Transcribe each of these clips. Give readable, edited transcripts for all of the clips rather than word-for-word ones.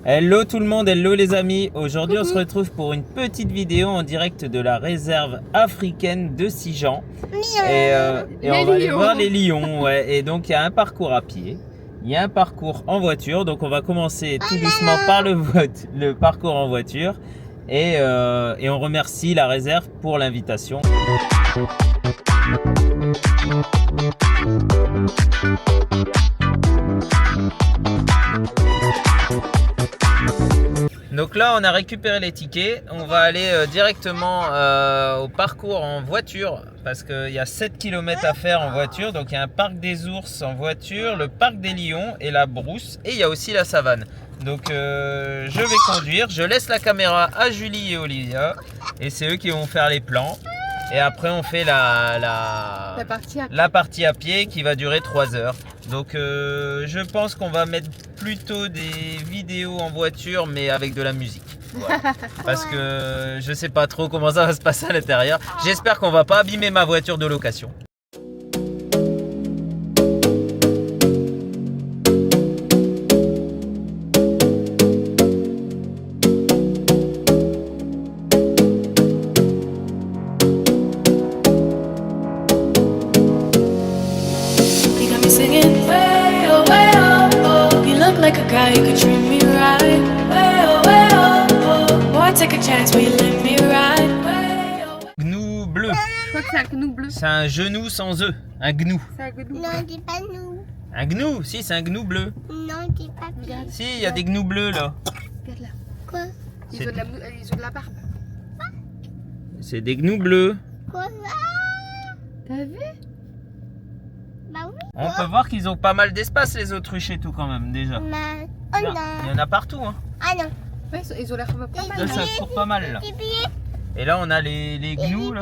Hello tout le monde, hello les amis. Aujourd'hui on se retrouve pour une petite vidéo en direct de la réserve africaine de Sijan. Et on va aller voir les lions. Ouais. Et donc il y a un parcours à pied, il y a un parcours en voiture. Donc on va commencer tout doucement par le parcours en voiture. Et on remercie la réserve pour l'invitation. Donc là on a récupéré les tickets, on va aller directement au parcours en voiture parce qu'il y a 7 km à faire en voiture. Donc il y a un parc des ours en voiture, le parc des lions et la brousse, et il y a aussi la savane. Donc je vais conduire, je laisse la caméra à Julie et Olivia et c'est eux qui vont faire les plans. Et après on fait la partie à pied qui va durer 3 heures. Donc je pense qu'on va mettre plutôt des vidéos en voiture mais avec de la musique. Voilà. Parce que je sais pas trop comment ça va se passer à l'intérieur. J'espère qu'on va pas abîmer ma voiture de location. Like a guy who could treat me right. Way oh, way oh, oh. Boy, take a chance, will you let me ride? Way oh. Gnou bleu. Je crois que c'est un gnou bleu. C'est un genou sans œuf. Un gnou. C'est un gnou. Non, dis pas nous. Un gnou, si, c'est un gnou bleu. Non, dis pas nous. Si, il y a des gnous bleus là. Regarde là. Quoi? Ils ont de la barbe. C'est des gnous bleus. Quoi? T'as vu? Bah oui. On peut voir qu'ils ont pas mal d'espace les autruches et tout quand même déjà. Mais... Oh Il non. y en a partout hein. Ah non. Ouais, ils ont l'air pas mal. Là, ça court pas mal là. Des billets. Et là on a les gnous là.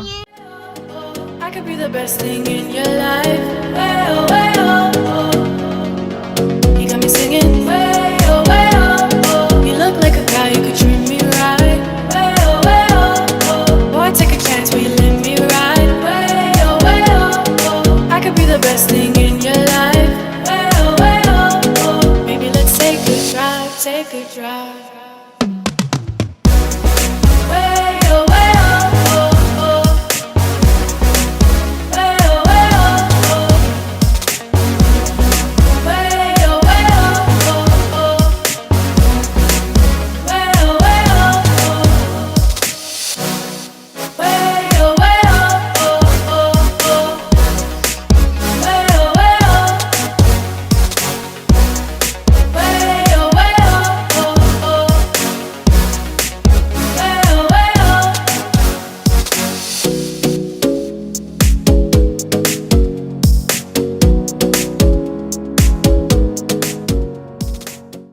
I could be the best thing in your life. Way oh, way oh, oh. You got me singing. Way oh, oh. You look like a guy who could treat me right. Way oh, oh. Boy, take a chance, will you let me ride? Way oh, oh. I could be the best thing in your life. Way oh, oh. Maybe let's take a drive, take a drive.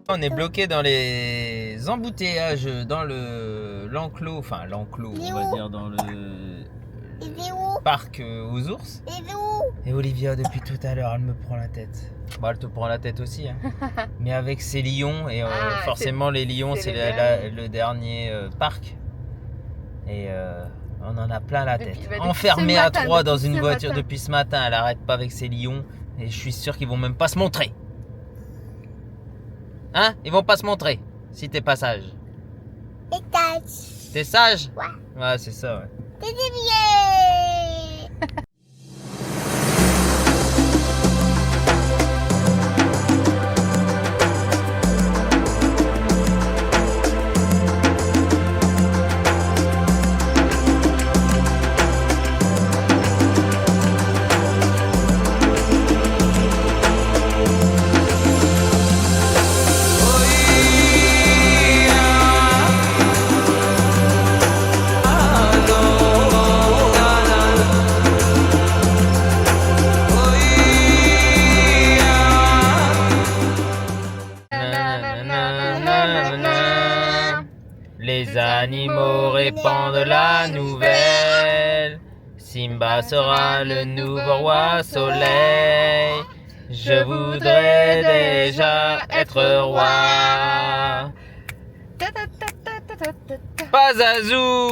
On est bloqué dans les embouteillages dans l'enclos, enfin l'enclos on va dire dans le Il est où? parc aux ours. Il est où? Et Olivia depuis tout à l'heure elle me prend la tête. Bon elle te prend la tête aussi hein. Mais avec ses lions et forcément les lions c'est le dernier parc. Et on en a plein la tête. Enfermé à 3 dans une voiture depuis ce matin, elle arrête pas avec ses lions et je suis sûr qu'ils vont même pas se montrer. Hein? Ils vont pas se montrer si t'es pas sage. Et tâche. T'es sage? Ouais. Ouais, c'est ça, ouais. T'es des billets. Les animaux répandent la nouvelle. Simba sera le nouveau roi soleil. Je voudrais déjà être roi. Pazazou.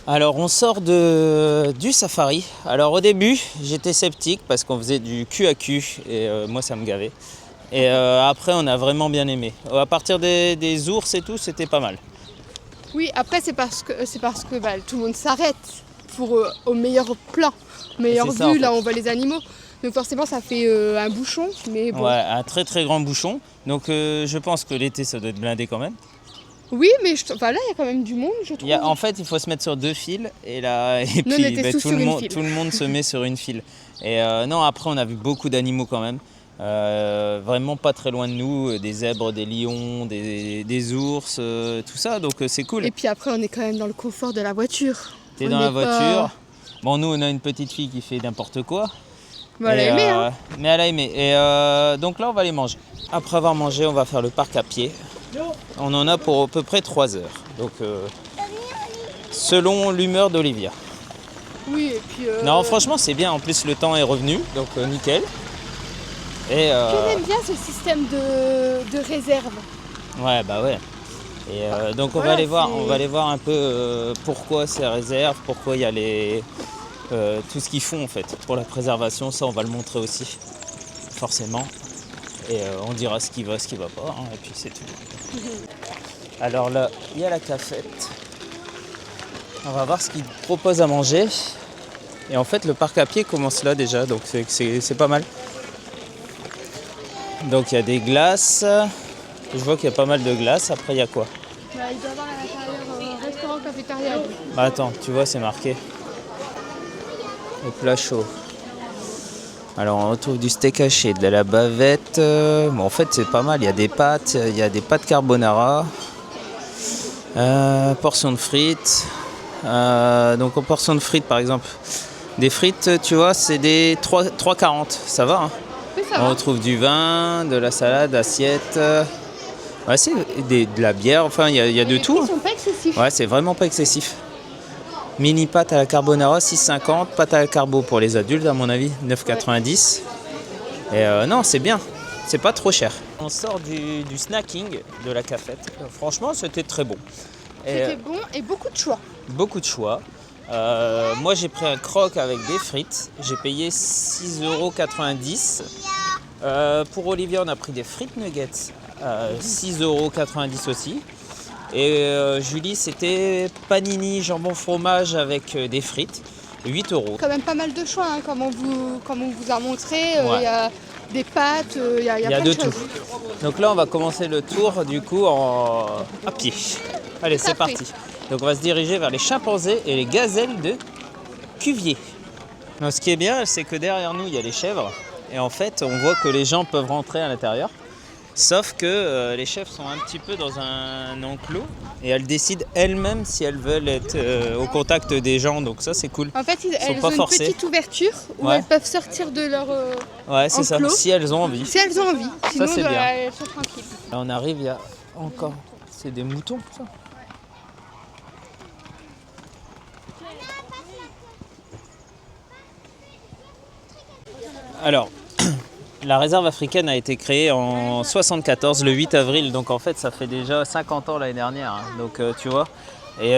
Alors on sort du safari. Alors au début j'étais sceptique parce qu'on faisait du cul à cul et moi ça me gavait. Et après on a vraiment bien aimé. À partir des ours et tout c'était pas mal. Oui, après c'est parce que bah, tout le monde s'arrête pour au meilleur plan, meilleure c'est vue, ça, en fait. là on voit les animaux. Donc forcément ça fait un bouchon, mais bon. Ouais, un très très grand bouchon. Donc je pense que l'été ça doit être blindé quand même. Oui, mais enfin, là il y a quand même du monde, je trouve. En fait il faut se mettre sur 2 fils et là et Nous, on puis était tous tout, sur le une monde, file. tout le monde se met sur une file. Et non après on a vu beaucoup d'animaux quand même. Vraiment pas très loin de nous, des zèbres, des lions, des ours, tout ça, donc c'est cool. Et puis après on est quand même dans le confort de la voiture. T'es On dans la n'est voiture. pas- Bon nous on a une petite fille qui fait n'importe quoi. Bon, elle a Et, aimé, hein. Mais elle a aimé. Et donc là on va aller manger. Après avoir mangé on va faire le parc à pied. On en a pour à peu près 3 heures. Donc selon l'humeur d'Olivia. Oui, et puis. Non franchement c'est bien, en plus le temps est revenu, donc nickel. Et J'aime bien ce système de réserve. ouais bah ouais. Et donc on Voilà, va aller voir un peu pourquoi ces réserves, pourquoi il y a tout ce qu'ils font en fait pour la préservation, ça on va le montrer aussi forcément. Et on dira ce qui va pas, hein, et puis c'est tout. Alors là, il y a la cafette. On va voir ce qu'ils proposent à manger. Et en fait, le parc à pied commence là déjà, donc c'est pas mal. Donc il y a des glaces. Je vois qu'il y a pas mal de glaces. Après, il y a quoi? Bah, il doit y avoir à l'intérieur restaurant cafétéria. Bah attends, tu vois, c'est marqué. Le plat chaud. Alors on retrouve du steak haché, de la bavette. Bon, en fait c'est pas mal, il y a des pâtes carbonara, portion de frites. Donc en portion de frites par exemple, des frites tu vois c'est des 3,40, ça va hein. Oui, ça On va. retrouve du vin, de la salade, assiette, ouais, c'est de la bière, enfin il y a de Les tout. prix sont pas excessifs. Ouais, c'est vraiment pas excessif. Mini pâte à la carbonara 6,50, pâte à la carbo pour les adultes à mon avis 9,90. Et non, c'est bien, c'est pas trop cher. On sort du snacking de la cafette. Franchement, c'était très bon. Et, C'était bon et beaucoup de choix. beaucoup de choix. Moi, j'ai pris un croque avec des frites. J'ai payé 6,90 €. Pour Olivia, on a pris des frites nuggets. 6,90 € aussi. Et Julie, c'était panini jambon fromage avec des frites, 8 €. Quand même pas mal de choix, hein, comme on vous a montré. Ouais. Il y a des pâtes, il y a Il y a plein de de tout. choses. Donc là, on va commencer le tour du coup à pied. Allez, c'est Parfait. parti. Donc on va se diriger vers les chimpanzés et les gazelles de Cuvier. Donc, ce qui est bien, c'est que derrière nous, il y a les chèvres. Et en fait, on voit que les gens peuvent rentrer à l'intérieur. Sauf que les chèvres sont un petit peu dans un enclos et elles décident elles-mêmes si elles veulent être au contact des gens. Donc ça, c'est cool. En fait, elles pas ont une forcées. petite ouverture où Ouais. elles peuvent sortir de leur... Ouais, c'est ça, enclos. si elles ont envie. si elles ont envie. Sinon, c'est bien. elles sont tranquilles. Là, on arrive, il y a encore... C'est des moutons, ça. Alors, la réserve africaine a été créée en 74, le 8 avril. Donc en fait, ça fait déjà 50 ans l'année dernière. Hein. Donc tu vois. Et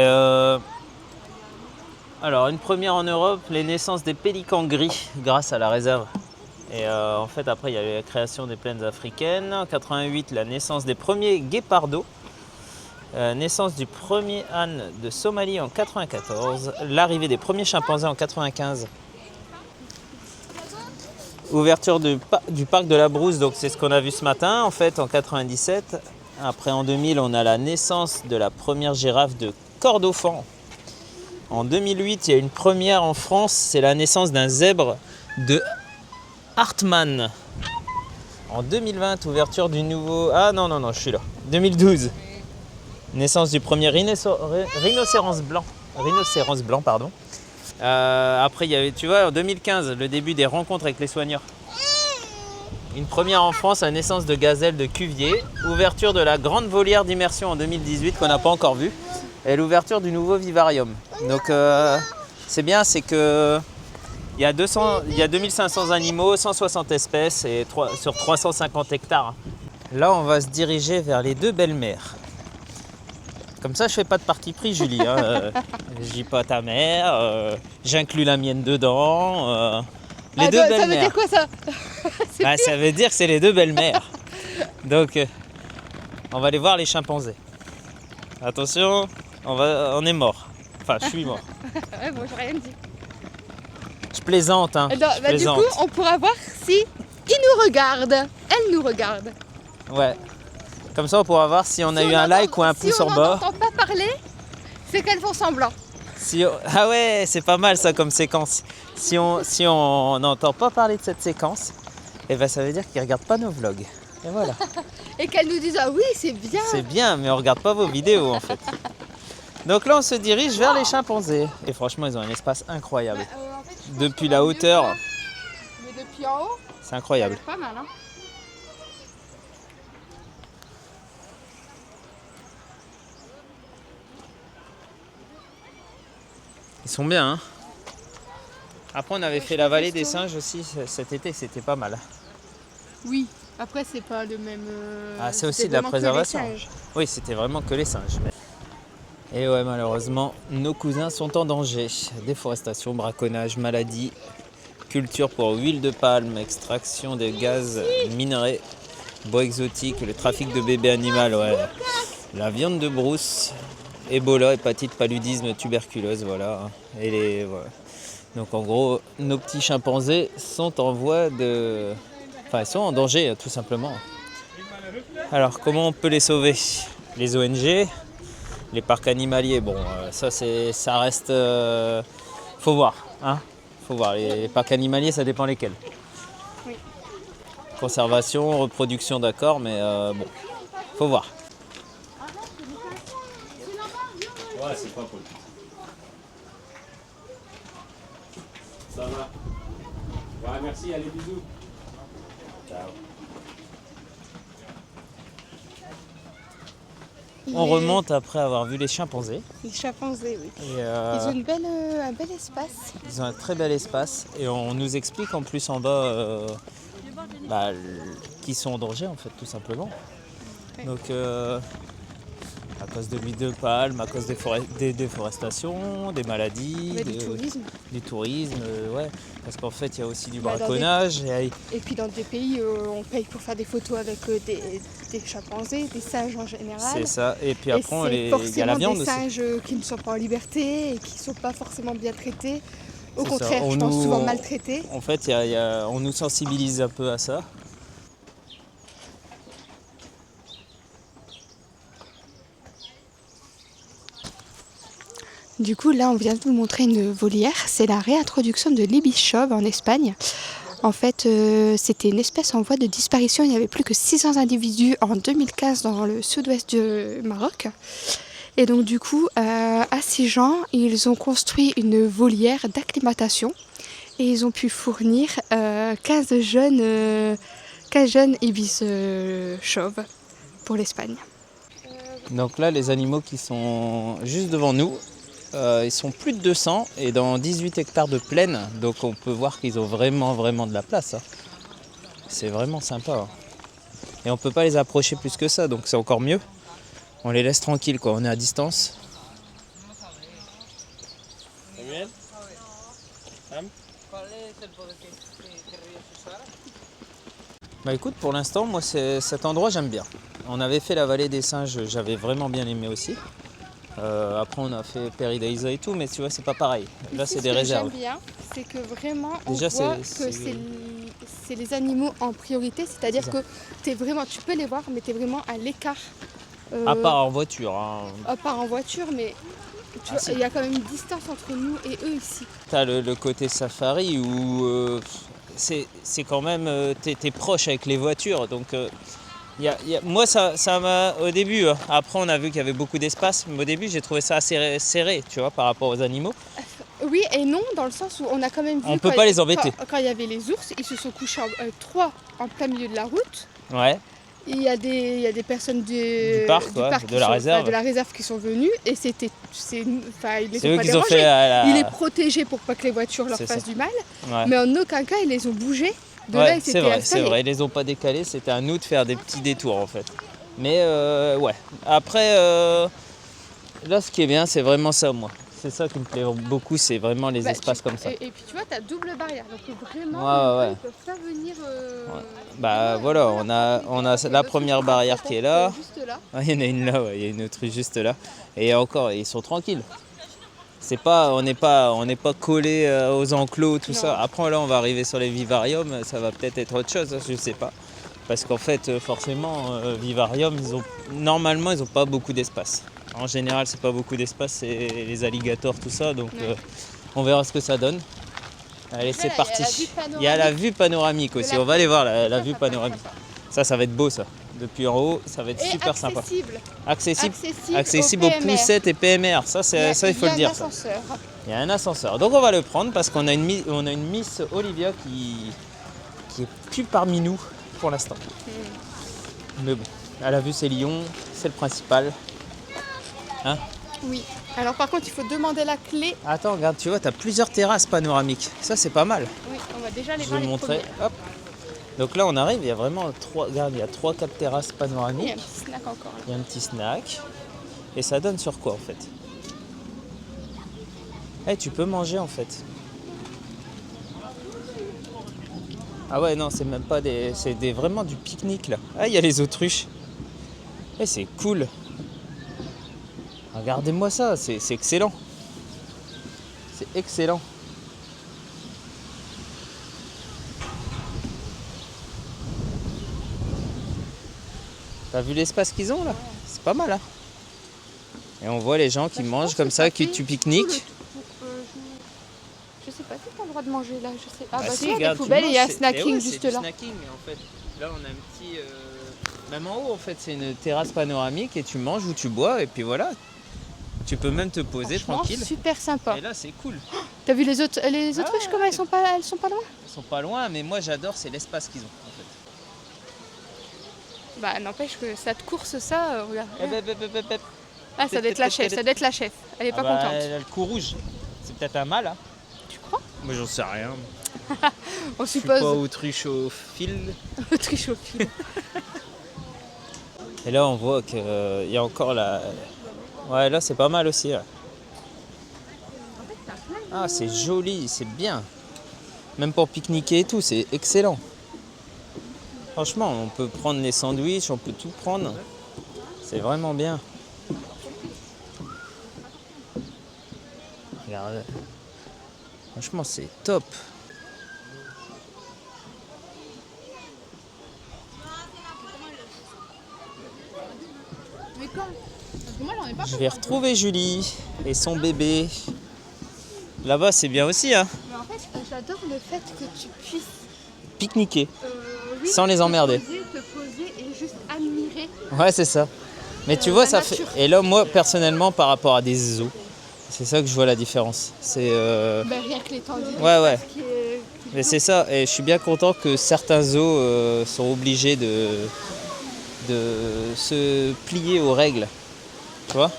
alors, une première en Europe, les naissances des pélicans gris grâce à la réserve. Et en fait, après, il y a eu la création des plaines africaines. En 88, la naissance des premiers guépardos. Naissance du premier âne de Somalie en 94. L'arrivée des premiers chimpanzés en 95. Ouverture du parc de la Brousse, donc c'est ce qu'on a vu ce matin en fait en 97. Après en 2000, on a la naissance de la première girafe de Kordofan. En 2008, il y a une première en France, c'est la naissance d'un zèbre de Hartmann. En 2020, ouverture du nouveau... Ah non, je suis là. 2012, naissance du premier rhinocéros blanc, pardon. Après, il y avait, tu vois, en 2015, le début des rencontres avec les soigneurs. Une première en France, la naissance de gazelles de Cuvier. Ouverture de la grande volière d'immersion en 2018 qu'on n'a pas encore vue. Et l'ouverture du nouveau vivarium. Donc, c'est bien, c'est que il y a 2500 animaux, 160 espèces et sur 350 hectares. Là, on va se diriger vers les deux belles-mères. Comme ça, je fais pas de parti pris, Julie. Hein. Je dis pas ta mère, j'inclus la mienne dedans. Les deux ça veut belles-mères. dire quoi ça? Bah, ça veut dire que c'est les deux belles-mères. Donc, on va aller voir les chimpanzés. Attention, on est mort. Enfin, je suis mort. Ouais, bon, j'ai rien dit. Je plaisante, hein. Alors, Je bah, du plaisante. coup, on pourra voir si ils nous regardent. Elle nous regarde. Ouais. Comme ça, on pourra voir si on a Si eu on un entend- like ou un pouce en Si on bas. n'entend pas parler, c'est qu'elles font semblant. Ah ouais, c'est pas mal ça comme séquence. Si on n'entend pas parler de cette séquence, eh ben ça veut dire qu'ils regardent pas nos vlogs. Et voilà. Et qu'elles nous disent ah oui, c'est bien. C'est bien, mais on regarde pas vos vidéos en fait. Donc là, on se dirige vers les chimpanzés. Et franchement, ils ont un espace incroyable. En fait, je pense Depuis qu'on la va mieux hauteur, là. Mais depuis en haut, c'est ça a incroyable. l'air pas mal. Hein. Ils sont bien, hein. Après, on avait fait la vallée des singes aussi cet été, c'était pas mal. Oui. Après, c'est pas le même. Ah, c'est aussi c'était de la vraiment que les préservation. singes. Oui, c'était vraiment que les singes. Et ouais, malheureusement, nos cousins sont en danger. Déforestation, braconnage, maladie, culture pour huile de palme, extraction de gaz minerais, bois exotiques, le trafic de bébés animaux, ouais. La viande de brousse, Ebola, hépatite, paludisme, tuberculose, voilà. Voilà. Donc en gros, nos petits chimpanzés sont en voie de... Enfin, ils sont en danger, tout simplement. Alors, comment on peut les sauver? Les ONG, les parcs animaliers, bon, ça reste... faut voir, hein. Faut voir, les parcs animaliers, ça dépend lesquels. Oui. Conservation, reproduction, d'accord, mais bon, faut voir. Ouais, c'est pas cool. Ça va. Ouais, merci, allez, bisous. Ciao. On remonte après avoir vu les chimpanzés. Les chimpanzés, oui. Et, Ils ont un bel espace. ils ont un très bel espace et on nous explique en plus en bas qu'ils sont en danger en fait tout simplement. Ouais. Donc à cause de l'huile de palme, à cause des déforestations, des maladies, Ouais, du tourisme. du tourisme, ouais. Parce qu'en fait il y a aussi du Bah, dans braconnage. Et Et puis dans des pays, on paye pour faire des photos avec des chimpanzés, des singes en général. c'est ça. Et puis Et après c'est il y a forcément la viande des aussi. singes qui ne sont pas en liberté et qui ne sont pas forcément bien traités. Au C'est ça. contraire, On je pense nous- souvent maltraités. En fait, on nous sensibilise un peu à ça. Du coup, là, on vient de vous montrer une volière. C'est la réintroduction de l'ibichov en Espagne. En fait, c'était une espèce en voie de disparition. Il n'y avait plus que 600 individus en 2015 dans le sud-ouest du Maroc. Et donc, du coup, à Sijan, ils ont construit une volière d'acclimatation. Et ils ont pu fournir 15 jeunes ibis chauves pour l'Espagne. Donc là, les animaux qui sont juste devant nous, ils sont plus de 200 et dans 18 hectares de plaine. Donc on peut voir qu'ils ont vraiment de la place. Hein. C'est vraiment sympa. Hein. Et on peut pas les approcher plus que ça, donc c'est encore mieux. On les laisse tranquilles, quoi. On est à distance. Bah écoute, pour l'instant, moi cet endroit j'aime bien. On avait fait la vallée des singes, j'avais vraiment bien aimé aussi. Après on a fait Paradisa et tout, mais tu vois c'est pas pareil. Là c'est des réserves. Ce que j'aime bien, c'est que vraiment on Déjà, voit c'est- que c'est les animaux en priorité, c'est-à-dire C'est que tu peux les voir, mais tu es vraiment à l'écart. À part en voiture. Hein. À part en voiture, mais tu vois, si. il y a quand même une distance entre nous et eux ici. T'as le côté safari où c'est quand même t'es proche avec les voitures, donc moi ça m'a au début. Après on a vu qu'il y avait beaucoup d'espace, mais au début j'ai trouvé ça assez serré, tu vois, par rapport aux animaux. Oui et non, dans le sens où on a quand même vu. On peut pas les embêter. Quand il y avait les ours, ils se sont couchés trois en plein milieu de la route. Ouais. Il y a des personnes Du parc, ouais, qui de la sont- réserve. de la réserve qui sont venues et ils les C'est ont eux pas qui ont dérangés. fait Il est protégé pour pas que les voitures leur C'est fassent ça. du mal, Ouais. mais en aucun cas ils les ont bougés. De Ouais, là, ils c'est s'étaient vrai, installés. c'est vrai. Ils les ont pas décalés, c'était à nous de faire des petits détours en fait. Mais ouais. Après, Là, ce qui est bien, c'est vraiment ça, moi. C'est ça qui me plaît beaucoup, c'est vraiment les espaces comme ça. Et puis tu vois, tu as double barrière. Donc vraiment, Ouais. ils peuvent pas venir. Bah voilà, on a la première barrière qui est là. Juste là. Ah, il y en a une là, ouais, il y a une autruche juste là. Et encore, ils sont tranquilles. C'est pas, on n'est pas collé aux enclos, tout ça. Après là, on va arriver sur les vivariums, ça va peut-être être autre chose, je sais pas. Parce qu'en fait, forcément, vivarium, normalement, ils ont pas beaucoup d'espace. En général, c'est pas beaucoup d'espace, c'est les alligators, tout ça. Donc, on verra ce que ça donne. Allez, c'est parti. Il y a la vue panoramique aussi. On va aller voir la vue panoramique. Ça va être beau, ça. Depuis en haut, ça va être super sympa. Accessible aux poussettes et PMR. Ça, il faut le dire. Il y a un ascenseur. Donc, on va le prendre parce qu'on a une Miss Olivia qui est plus parmi nous pour l'instant. Mais bon, elle a vu ses lions, c'est le principal. Hein? Oui. Alors par contre, il faut demander la clé. Attends, regarde, tu vois, tu as plusieurs terrasses panoramiques. Ça, c'est pas mal. Oui, on va déjà les Je voir vais les montrer. premières. Hop. Donc là, on arrive, il y a vraiment 3-4 terrasses Il y a un panoramiques. petit snack encore là. Il y a un petit snack. Et ça donne sur quoi en fait? Tu peux manger en fait. Ah ouais, non, c'est même pas des. C'est vraiment du pique-nique là. Ah, il y a les autruches. C'est cool. Regardez-moi ça, c'est excellent. C'est excellent. T'as vu l'espace qu'ils ont là? C'est pas mal, hein? Et on voit les gens qui mangent comme ça, qui tu pique-niques. Je sais pas si t'as le droit de manger là, je sais. Ah Bah bah si, si, il y a regarde, des tu poubelles et il y a un manges, snacking juste c'est du là. Snacking, en fait. Là, on a un petit. Même en haut, en fait, c'est une terrasse panoramique et tu manges ou tu bois et puis voilà. Tu peux même te poser Franchement, tranquille. super sympa. Et là, c'est cool. T'as vu les autruches comment elles sont pas loin? Ils sont pas loin, mais moi, j'adore, c'est l'espace qu'ils ont, en fait. Bah n'empêche que ça te course ça, regarde. Hep. Ah, ça doit être la chef, ça doit être la chef. Elle est pas contente. Elle a le cou rouge. C'est peut-être un mâle, hein. Tu crois? Moi, j'en sais rien. On Je suis pas suppose. autruche au fil. Autruche au fil. Et là, on voit qu'il y a encore la. Ouais, là, c'est pas mal aussi. Ouais. Ah, c'est joli, c'est bien. Même pour pique-niquer et tout, c'est excellent. Franchement, on peut prendre les sandwichs, on peut tout prendre. C'est vraiment bien. Regarde. Franchement, c'est top. Mais quand? Parce que moi j'en ai pas. Je vais retrouver Julie et son bébé. Là-bas, c'est bien aussi, hein. Mais en fait, j'adore le fait que tu puisses Pique-niquer. oui, Sans les emmerder. te poser et juste admirer. Ouais, c'est ça. Mais tu vois, la ça nature. fait. Et là, moi, personnellement, par rapport à des zoos, c'est ça que je vois la différence. C'est. Bah, rien que l'étendue. Ouais. Qui est... Mais c'est ça. Et je suis bien content que certains zoos sont obligés de se plier aux règles. Tu vois?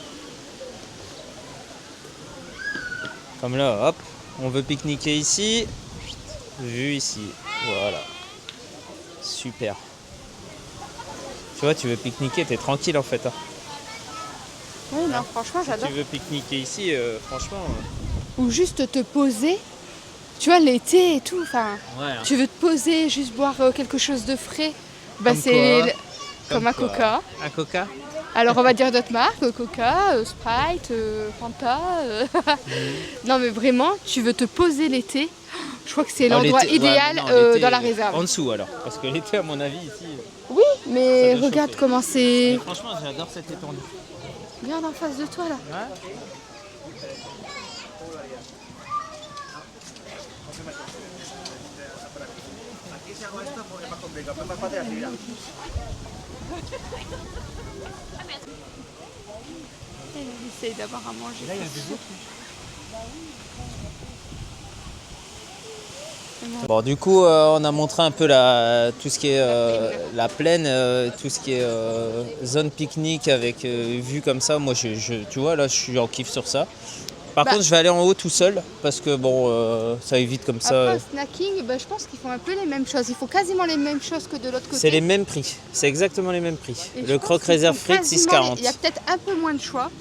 Comme là, hop, on veut pique-niquer ici. Vue ici. Voilà. Super. Tu vois, tu veux pique-niquer, t'es tranquille en fait. Hein. Oui, non, franchement, Si j'adore. tu veux pique-niquer ici, franchement. Ou juste te poser. Tu vois, l'été et tout. Enfin, Ouais. tu veux te poser, juste boire quelque chose de frais. Bah, Comme c'est quoi comme un quoi coca. Un coca? Alors, on va dire d'autres marques Coca, Sprite, Fanta. Non, mais vraiment, tu veux te poser l'été. Je crois que c'est l'endroit L'été- ouais, idéal mais non, l'été, dans la réserve. En dessous alors. Parce que l'été, à mon avis, ici. Oui, mais Ça doit regarde chauffer. comment c'est. Mais franchement, j'adore cette étendue. Regarde en face de toi là. Ouais. Elle essaye d'avoir à manger. Là, il y a des autres. Bon, du coup, on a montré un peu tout ce qui est la plaine, tout ce qui est zone pique-nique avec vue comme ça. Moi, tu vois, là, je suis en kiff sur ça. Par contre, je vais aller en haut tout seul parce que bon, ça évite comme ça. Après, au snacking, je pense qu'ils font un peu les mêmes choses. Ils font quasiment les mêmes choses que de l'autre côté. C'est les mêmes prix. C'est exactement les mêmes prix. Et je Le pense croque qu'ils réserve font frites quasiment 6,40. Il y a peut-être un peu moins de choix.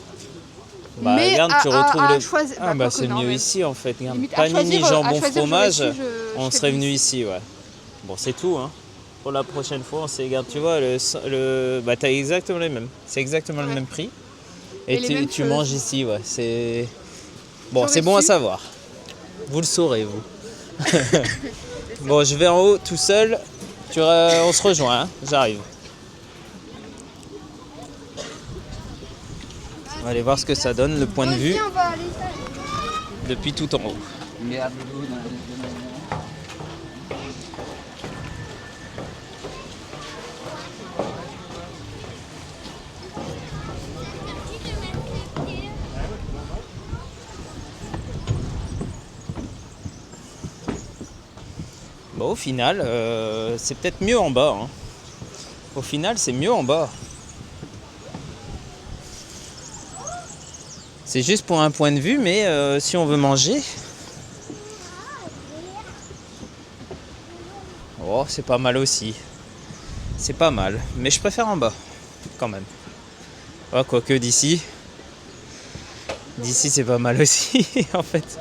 Bah, mais regarde, tu retrouves à le. choisir. Ah, bah, quoique c'est non, mieux mais ici en fait. Regarde, limite, à panini, choisir, jambon, fromage, j'aurais su, on je serait fais venu plus. ici, ouais. Bon, c'est tout, hein. Pour la prochaine fois, on sait, regarde, tu vois, bah, t'as exactement les mêmes. C'est exactement le Ouais. même prix. Et les mêmes tu choses. manges ici, ouais. C'est. Bon, J'aurais c'est bon à su. savoir. Vous le saurez, vous. Bon, je vais en haut tout seul. On se rejoint, hein. J'arrive. On va aller voir ce que ça donne, le point de vue, Viens, on va aller. depuis tout en haut. Bon, au final, c'est peut-être mieux en bas, hein. Au final, c'est mieux en bas. C'est juste pour un point de vue, mais si on veut manger... Oh, c'est pas mal aussi. C'est pas mal, mais je préfère en bas, quand même. Oh, quoique d'ici... D'ici, c'est pas mal aussi, en fait.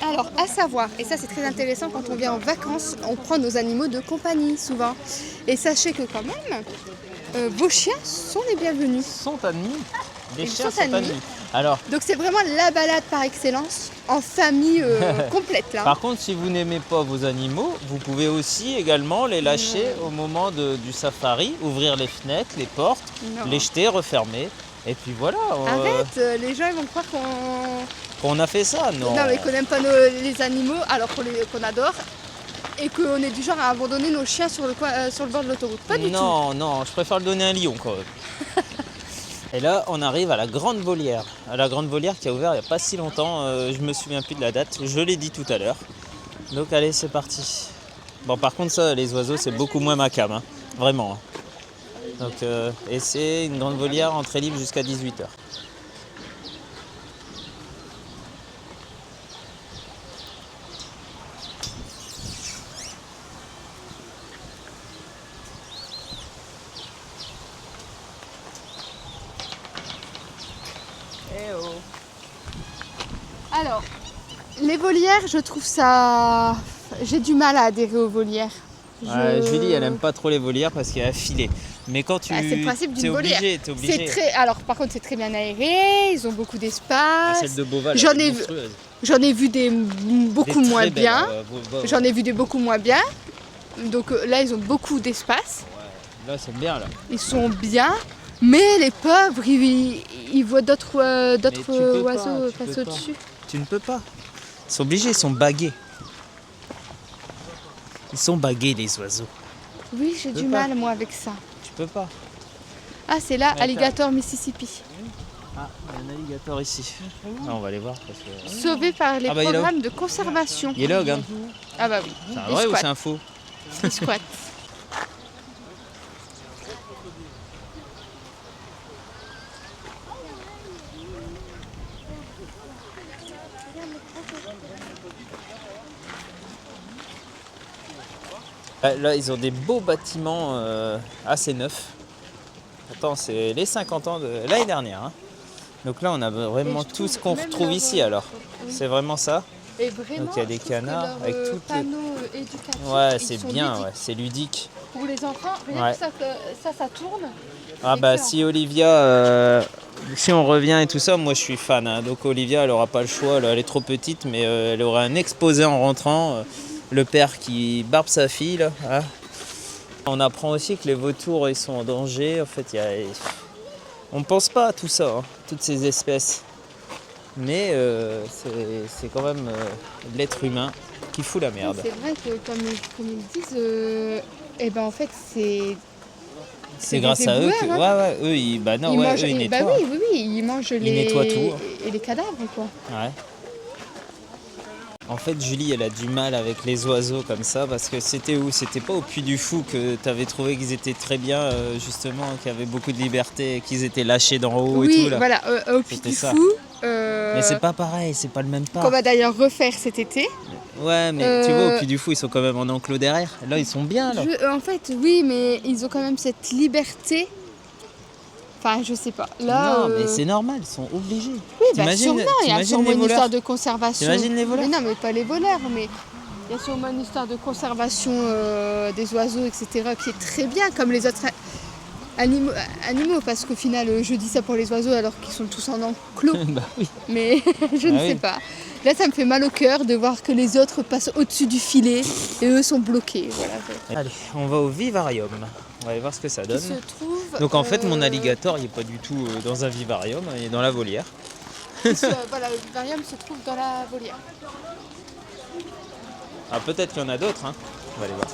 Alors, à savoir, et ça c'est très intéressant quand on vient en vacances, on prend nos animaux de compagnie souvent. Et sachez que quand même, vos chiens sont les bienvenus. Sont admis. Les Ils chiens sont sont admis. admis. Alors, Donc c'est vraiment la balade par excellence, en famille complète là. par contre, si vous n'aimez pas vos animaux, vous pouvez aussi également les lâcher au moment du safari, ouvrir les fenêtres, les portes, Non. les jeter, refermer. Et puis voilà. Arrête, les gens ils vont croire Qu'on a fait ça, non. non, mais qu'on n'aime pas les animaux alors qu'on adore. Et qu'on est du genre à abandonner nos chiens sur le bord de l'autoroute. Pas du tout. Non, non, je préfère le donner à un lion quand même. Et là, on arrive à la Grande Volière. À la Grande Volière qui a ouvert il n'y a pas si longtemps. Je me souviens plus de la date. Je l'ai dit tout à l'heure. Donc allez, c'est parti. Bon, par contre, ça, les oiseaux, c'est beaucoup moins ma came, hein. Vraiment, hein. Donc, et c'est une grande volière entrée libre jusqu'à 18h. Alors, les volières, je trouve ça... J'ai du mal à adhérer aux volières. Julie, elle aime pas trop les volières parce qu'il y a un filet. Mais quand tu... Ah, c'est le principe d'une volière. T'es obligé. Alors, par contre, c'est très bien aéré, ils ont beaucoup d'espace. Celle de Beauval, J'en elle est ai monstrueuse. J'en ai vu des beaucoup Des moins très belles, bien. Beauval. J'en ai vu des beaucoup moins bien. Donc là, ils ont beaucoup d'espace. Là, c'est bien, là. Ils sont bien. Mais les pauvres, ils voient d'autres tu peux pas, oiseaux tu peux passer pas. au-dessus. Tu ne peux pas. Ils sont obligés, ils sont bagués. Ils sont bagués, les oiseaux. Oui, j'ai peux du pas. mal, moi, avec ça. Tu peux pas. Ah, c'est là, Mais alligator Mississippi. Ah, il y a un alligator ici. Ah, on va aller voir parce que... Sauvé par les Ah bah, il est là. programmes de conservation. Il est là, regarde. Ah bah oui, C'est un ils vrai ou squattent. c'est un faux? Ils squattent. Là, ils ont des beaux bâtiments assez neufs. Attends, c'est les 50 ans de l'année dernière, hein. Donc là, on a vraiment Et je tout ce trouve qu'on même retrouve leur, ici alors. oui. C'est vraiment ça. Et vraiment, Donc, il y a des je trouve canards que leurs, avec toutes les- panneaux éducatifs, Ouais, ils c'est sont bien, ludiques. ouais, c'est ludique. Pour les enfants, rien Ouais. que ça tourne. Ah bah Excellent. si Olivia, si on revient et tout ça, moi je suis fan, hein. Donc Olivia, elle aura pas le choix, elle est trop petite, mais elle aura un exposé en rentrant. Le père qui barbe sa fille, là, hein. On apprend aussi que les vautours, ils sont en danger. En fait, on pense pas à tout ça, hein, toutes ces espèces. Mais c'est quand même l'être humain qui fout la merde. C'est vrai que comme ils disent, eh ben en fait C'est des grâce à eux que... éboueurs, Ouais, eux, ils mangent, eux, ils bah nettoient. oui, ils mangent nettoient tout, hein. et les cadavres quoi. Ouais. En fait, Julie, elle a du mal avec les oiseaux comme ça parce que c'était où? C'était pas au Puy du Fou que tu avais trouvé qu'ils étaient très bien, justement, qu'il y avait beaucoup de liberté, qu'ils étaient lâchés d'en haut et Oui, tout là. voilà, au Puy C'était du ça. Fou, Mais c'est pas pareil, c'est pas le même qu'on parc. va d'ailleurs refaire cet été. Ouais, mais tu vois, au Puy du Fou, ils sont quand même en enclos derrière. Là, ils sont bien, là. En fait, oui, mais ils ont quand même cette liberté. Enfin, je sais pas. Là, Non, mais c'est normal, ils sont obligés. oui, bah sûrement, il y a sûrement une histoire de conservation. T'imagines les voleurs? Mais non, mais pas les voleurs, mais il y a sûrement une histoire de conservation des oiseaux, etc., qui est très bien, comme les autres animaux, parce qu'au final, je dis ça pour les oiseaux alors qu'ils sont tous en enclos, Bah oui. mais je ne Ah sais oui. pas. Là, ça me fait mal au cœur de voir que les autres passent au-dessus du filet et eux sont bloqués. Voilà. Allez, on va au vivarium. On va aller voir ce que ça Qui donne. se trouve, Donc en fait, mon alligator, il n'est pas du tout dans un vivarium, il est dans la volière. voilà, le vivarium se trouve dans la volière. Ah, peut-être qu'il y en a d'autres, hein. On va aller voir.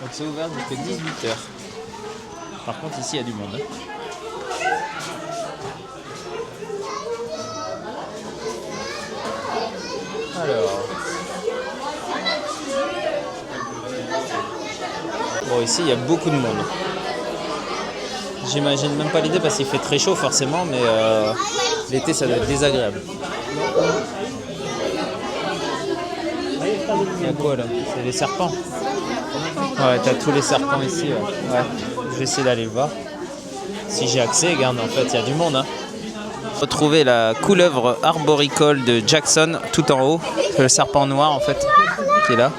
Donc c'est ouvert jusqu'à 18h. Par contre, ici, il y a du monde. Alors. Bon, ici, il y a beaucoup de monde. J'imagine même pas l'idée parce qu'il fait très chaud forcément, mais l'été, ça doit être désagréable. Il y a quoi là? C'est les serpents. Ouais, t'as tous les serpents ici. Ouais. Je vais essayer d'aller le voir. Si j'ai accès, regarde, en fait, il y a du monde. Hein. Retrouver la couleuvre arboricole de Jackson tout en haut. C'est le serpent noir en fait qui est là.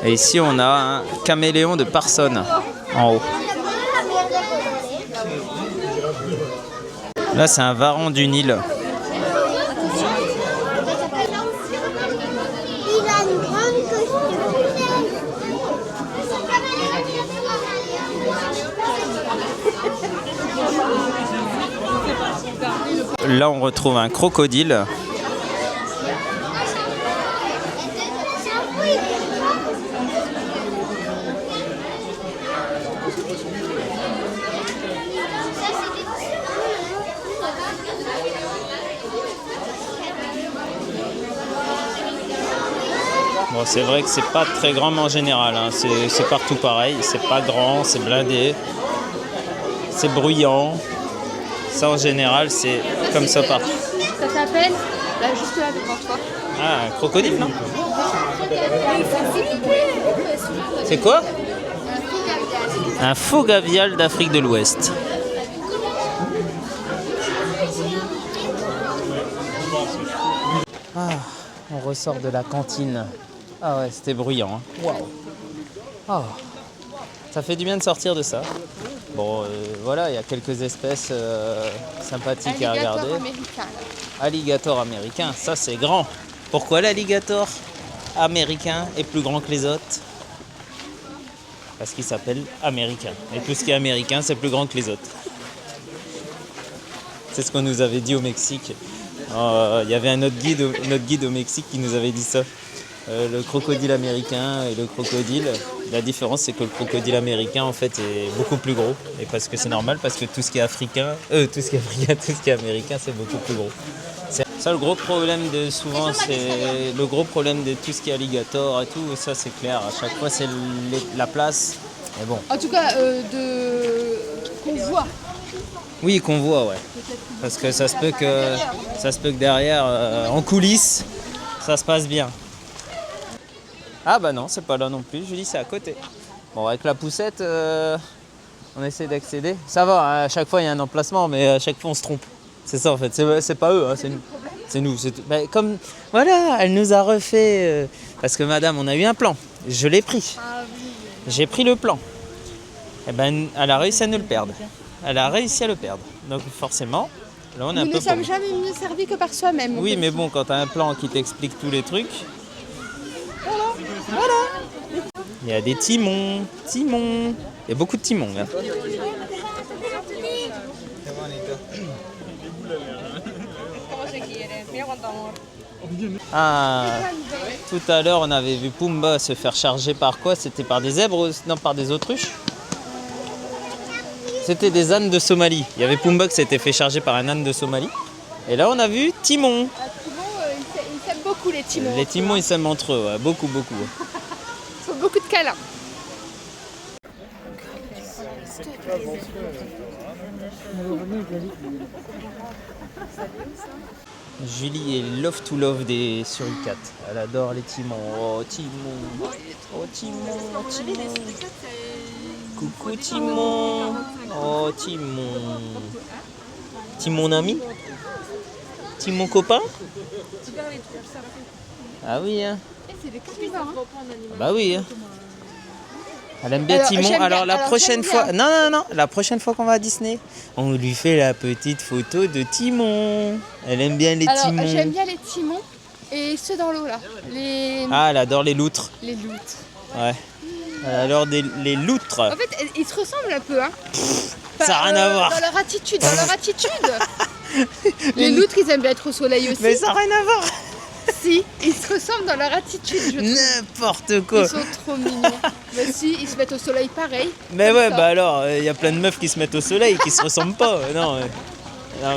Et ici, on a un caméléon de Parson en haut. Là, c'est un varan du Nil. Il a une grande costume. Là, on retrouve un crocodile. Bon, c'est vrai que c'est pas très grand mais en général, hein. C'est partout pareil, c'est pas grand, c'est blindé, c'est bruyant. Ça en général c'est comme ça partout. Ça s'appelle, là, juste là devant toi. Ah, un crocodile, non? C'est quoi? Un faux gavial d'Afrique de l'Ouest. Ah, on ressort de la cantine. Ah ouais, c'était bruyant. Hein. Waouh. Ah, ça fait du bien de sortir de ça. Bon, voilà, il y a quelques espèces sympathiques à Alligator regarder. américain, là. Alligator américain, ça c'est grand. Pourquoi l'alligator américain est plus grand que les autres? Parce qu'il s'appelle américain. Et tout ce qui est américain, c'est plus grand que les autres. C'est ce qu'on nous avait dit au Mexique. Il y avait notre guide au Mexique qui nous avait dit ça. Le crocodile américain et le crocodile, la différence c'est que le crocodile américain en fait est beaucoup plus gros. Et parce que c'est normal, parce que tout ce qui est africain, tout ce qui est américain, c'est beaucoup plus gros. C'est ça le gros problème de souvent, c'est le gros problème de tout ce qui est alligator et tout, ça c'est clair. À chaque fois c'est la place. Mais bon. En tout cas, qu'on voit. Oui, qu'on voit, ouais. Parce que ça se peut que derrière, en coulisses, ça se passe bien. Ah bah non, c'est pas là non plus, je dis c'est à côté. Bon, avec la poussette, on essaie d'accéder. Ça va, hein, à chaque fois il y a un emplacement, mais à chaque fois on se trompe. C'est ça en fait, c'est pas eux, hein, c'est nous. C'est nous. Bah, comme, voilà, elle nous a refait... parce que madame, on a eu un plan, je l'ai pris. J'ai pris le plan. Et ben, elle a réussi à nous le perdre. Elle a réussi à le perdre. Donc forcément, là on est un peu... Nous ne sommes jamais mieux servis que par soi-même. Oui, mais bon, quand tu as un plan qui t'explique tous les trucs... Voilà. Il y a des timons. Il y a beaucoup de timons. Hein. Ah, tout à l'heure, on avait vu Pumba se faire charger par quoi? C'était par des zèbres? Non, par des autruches? C'était des ânes de Somalie. Il y avait Pumba qui s'était fait charger par un âne de Somalie. Et là, on a vu Timon. Ils s'aiment beaucoup, les timons. Les timons, ils s'aiment entre eux, ouais. Beaucoup. Ils font beaucoup de câlins. Julie est love to love des suricates. Elle adore les timons. Oh Timon. Oh Timon, Timon. Coucou Timon. Oh Timon. Timon ami. Timon copain. Ah oui hein. Bah oui hein. Elle aime bien Alors, Timon. j'aime bien- Alors la alors, prochaine j'aime fois, bien. non, la prochaine fois qu'on va à Disney, on lui fait la petite photo de Timon. Elle aime bien les Alors, timons. j'aime bien les timons et ceux dans l'eau là. Ah, elle adore les loutres. Les loutres. Ouais. Elle adore les loutres. En fait, ils se ressemblent un peu, hein. Ça n'a rien à voir. Dans leur attitude, Les loutres, ils aiment bien être au soleil aussi. Mais ça n'a rien à voir. Si, ils se ressemblent dans leur attitude, je trouve. N'importe quoi. Ils sont trop mignons. Mais si, ils se mettent au soleil pareil. Mais comme ouais, ça. bah alors, il y a plein de meufs qui se mettent au soleil qui se ressemblent pas. Non, mais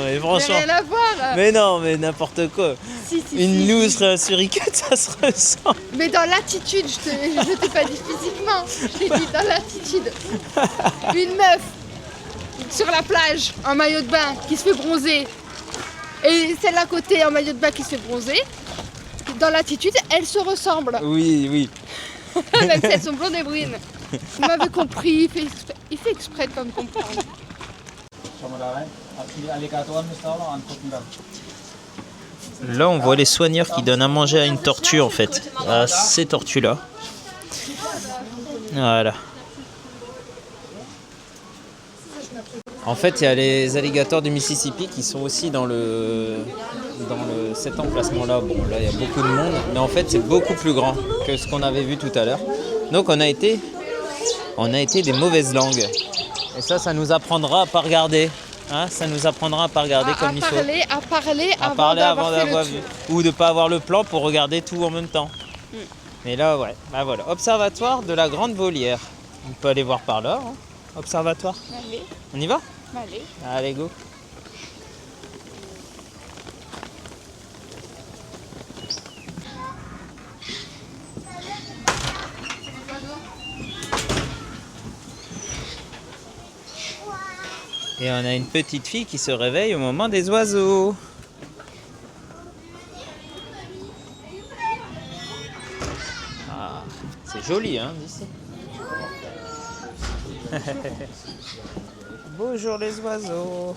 Mais franchement. rien à voir. Mais non, mais n'importe quoi. Si, Une si. loutre et un suricate, ça se ressemble. Mais dans l'attitude, je t'ai pas dit physiquement. Je t'ai dit dans l'attitude. Une meuf sur la plage en maillot de bain qui se fait bronzer. Et celle à côté en maillot de bain qui se fait bronzer. Dans l'attitude, elles se ressemblent. Oui, oui. Même si elles sont blondes et brunes. Vous m'avez compris, il fait exprès de pas me comprendre. Là, on voit les soigneurs qui donnent à manger à une tortue, en fait. À ces tortues-là. Voilà. En fait, il y a les alligators du Mississippi qui sont aussi dans cet emplacement-là. Bon, là, il y a beaucoup de monde, mais en fait, c'est beaucoup plus grand que ce qu'on avait vu tout à l'heure. Donc, on a été des mauvaises langues. Et ça nous apprendra à pas regarder. Hein, ça nous apprendra à pas regarder comme il faut. À parler Avant fait le d'avoir tour. vu. Ou de pas avoir le plan pour regarder tout en même temps. Mais là, ouais. Bah voilà. Observatoire de la Grande Volière. On peut aller voir par là. Hein. Observatoire. Allez, On y va? allez. Allez, go. Et on a une petite fille qui se réveille au moment des oiseaux. Ah, c'est joli, hein, d'ici. Bonjour les oiseaux.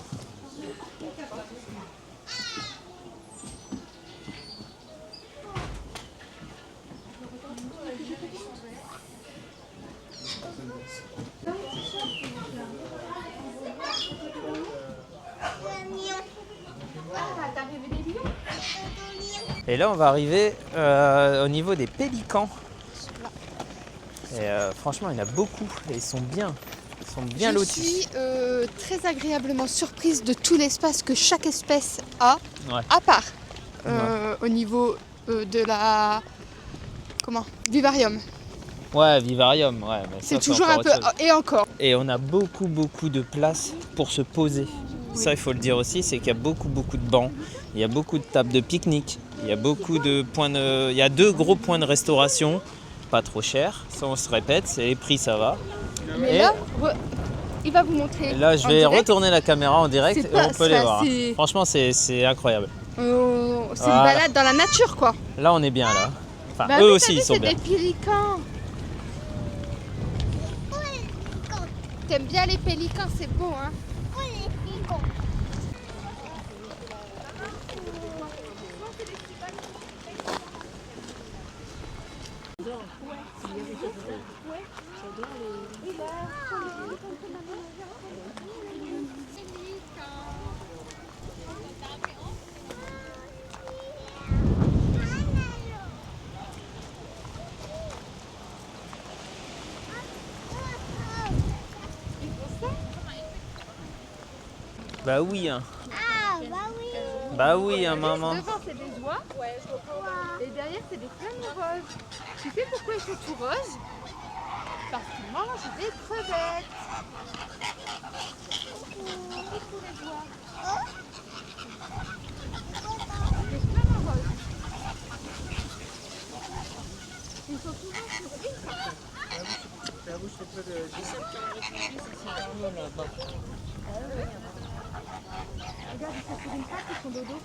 Et là, on va arriver au niveau des pélicans. Et franchement, il y en a beaucoup. Et ils sont bien Je lotis. suis très agréablement surprise de tout l'espace que chaque espèce a, Ouais. à part au niveau de la... Comment? Vivarium. Ouais, vivarium, ouais. Mais ça, C'est toujours encore un peu... autre chose. Et encore. Et on a beaucoup de place pour se poser. Ça, il faut le dire aussi, c'est qu'il y a beaucoup de bancs. Il y a beaucoup de tables de pique-nique. Il y a beaucoup de points de... Il y a 2 gros points de restauration. Pas trop cher. Ça, on se répète. C'est les prix, ça va. Mais Et- là, il va vous montrer. Là, je en vais direct. retourner la caméra en direct C'est et pas- on peut les ça, voir. c'est- Franchement, c'est incroyable. C'est une Voilà. balade dans la nature, quoi. Là, on est bien, là. Enfin, Bah eux oui, aussi, t'as vu, ils sont c'est bien. des pélicans. T'aimes bien les pélicans, c'est beau, hein. Bah oui, hein. Ah, bah oui. Bah oui, hein, maman. Devant, c'est des oies. Et derrière, c'est des flammes roses. Tu sais pourquoi ils sont tout roses? Parce qu'ils mangent des crevettes. Des flammes roses. Ils sont souvent sur une carte. des cerfs qui ont réfugié, ça c'est Arnaud là-bas. Regarde, ils sont sur une patte, ils font dodo.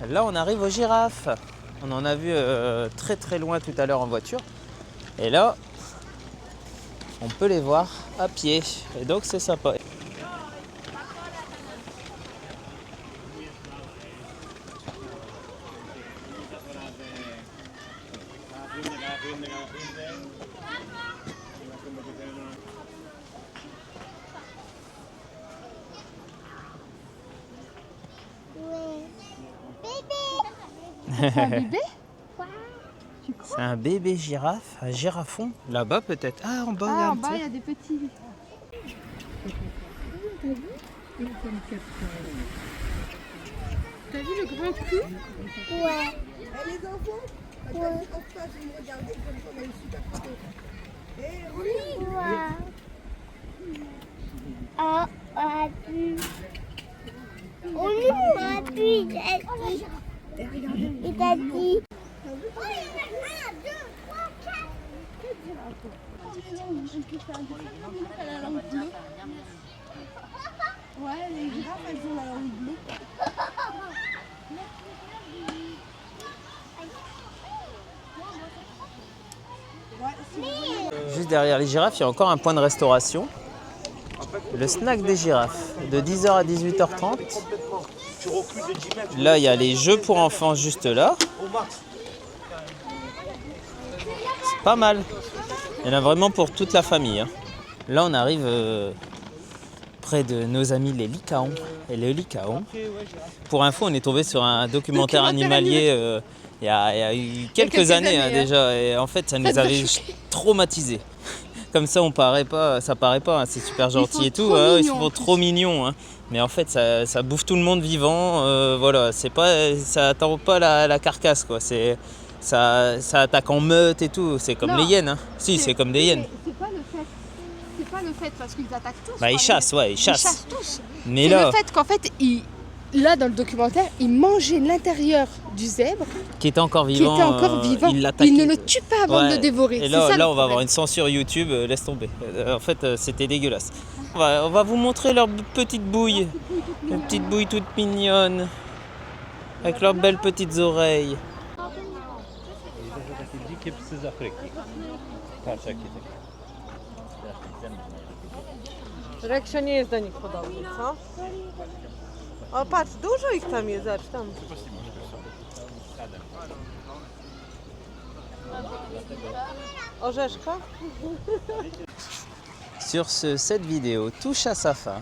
Là, on arrive aux girafes. On en a vu très très loin tout à l'heure en voiture. Et là, on peut les voir à pied. Et donc, c'est sympa. C'est un bébé? C'est un bébé girafe, un girafon. Là-bas peut-être. Ah, en bas, Ah, en regarde, bas, tu il sais. y a des petits. T'as vu le grand cul? Ouais. Les enfants, Ouais. en face, vous me regardez comme ça, on a une super photo. Ouais. Ah, on m'a appuyé, il t'a dit. Ouais, les girafes, elles ont la langue bleue. Juste derrière les girafes, il y a encore un point de restauration. Le snack des girafes, de 10h à 18h30. Là, il y a les jeux pour enfants juste là. C'est pas mal. Il y en a vraiment pour toute la famille, hein. Là, on arrive près de nos amis les licaons et les licaons. Pour info, on est tombé sur un documentaire animalier il y a eu quelques années, hein, déjà. Et en fait, ça nous avait traumatisés. Comme ça, ça paraît pas, hein, c'est super gentil et tout. Ils sont trop mignons. Hein. Mais en fait, ça bouffe tout le monde vivant. Voilà, c'est pas, ça attend pas la carcasse, quoi. Ça attaque en meute et tout. C'est comme les hyènes. Hein. Si, c'est comme des hyènes. C'est pas le fait. C'est pas le fait parce qu'ils attaquent tous. Bah, ils chassent, ouais, ils Ils chassent. chassent tous. Mais C'est là, le fait qu'en fait, là dans le documentaire, ils mangeaient l'intérieur du zèbre qui était encore qui vivant, était encore vivant. ils l'attaquaient. Ils ne le tuent pas avant de le dévorer. Et C'est là, ça, le on va avoir problème. une censure YouTube, laisse tomber. En fait, c'était dégueulasse. On va vous montrer leur petite bouille. Une petite bouille toute mignonne. Avec leurs belles petites oreilles. Reksio nie jest do nich podobny, co? O, patrz, dużo ich tam jest, zobacz tam. Orzeszka? Sur ce, cette vidéo touche à sa fin.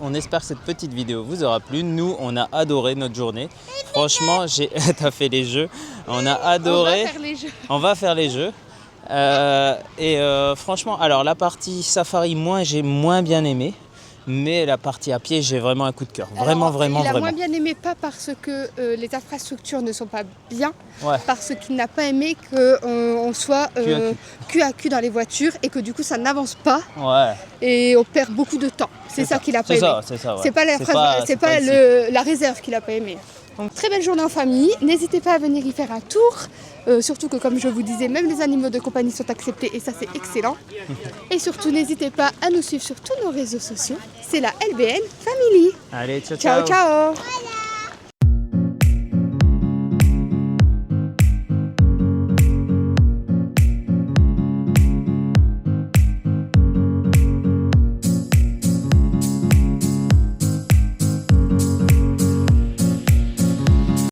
On espère que cette petite vidéo vous aura plu. Nous, on a adoré notre journée. Franchement, t'as fait les jeux. On a adoré. On va faire les jeux. On va faire les jeux. Franchement, alors la partie safari, j'ai moins bien aimé. Mais la partie à pied, j'ai vraiment un coup de cœur. Vraiment, Alors, vraiment, il a vraiment. moins bien aimé, pas parce que les infrastructures ne sont pas bien, Ouais. parce qu'il n'a pas aimé qu'on soit cul à cul dans les voitures et que du coup ça n'avance pas Ouais. et on perd beaucoup de temps. C'est ça qu'il n'a pas aimé. C'est ça, ouais. C'est pas ici. la réserve qu'il n'a pas aimé. Donc très belle journée en famille. N'hésitez pas à venir y faire un tour. Surtout que comme je vous disais, même les animaux de compagnie sont acceptés et ça c'est excellent. Et surtout n'hésitez pas à nous suivre sur tous nos réseaux sociaux. C'est la LBN Family. Allez, ciao, Ciao ciao. Voilà.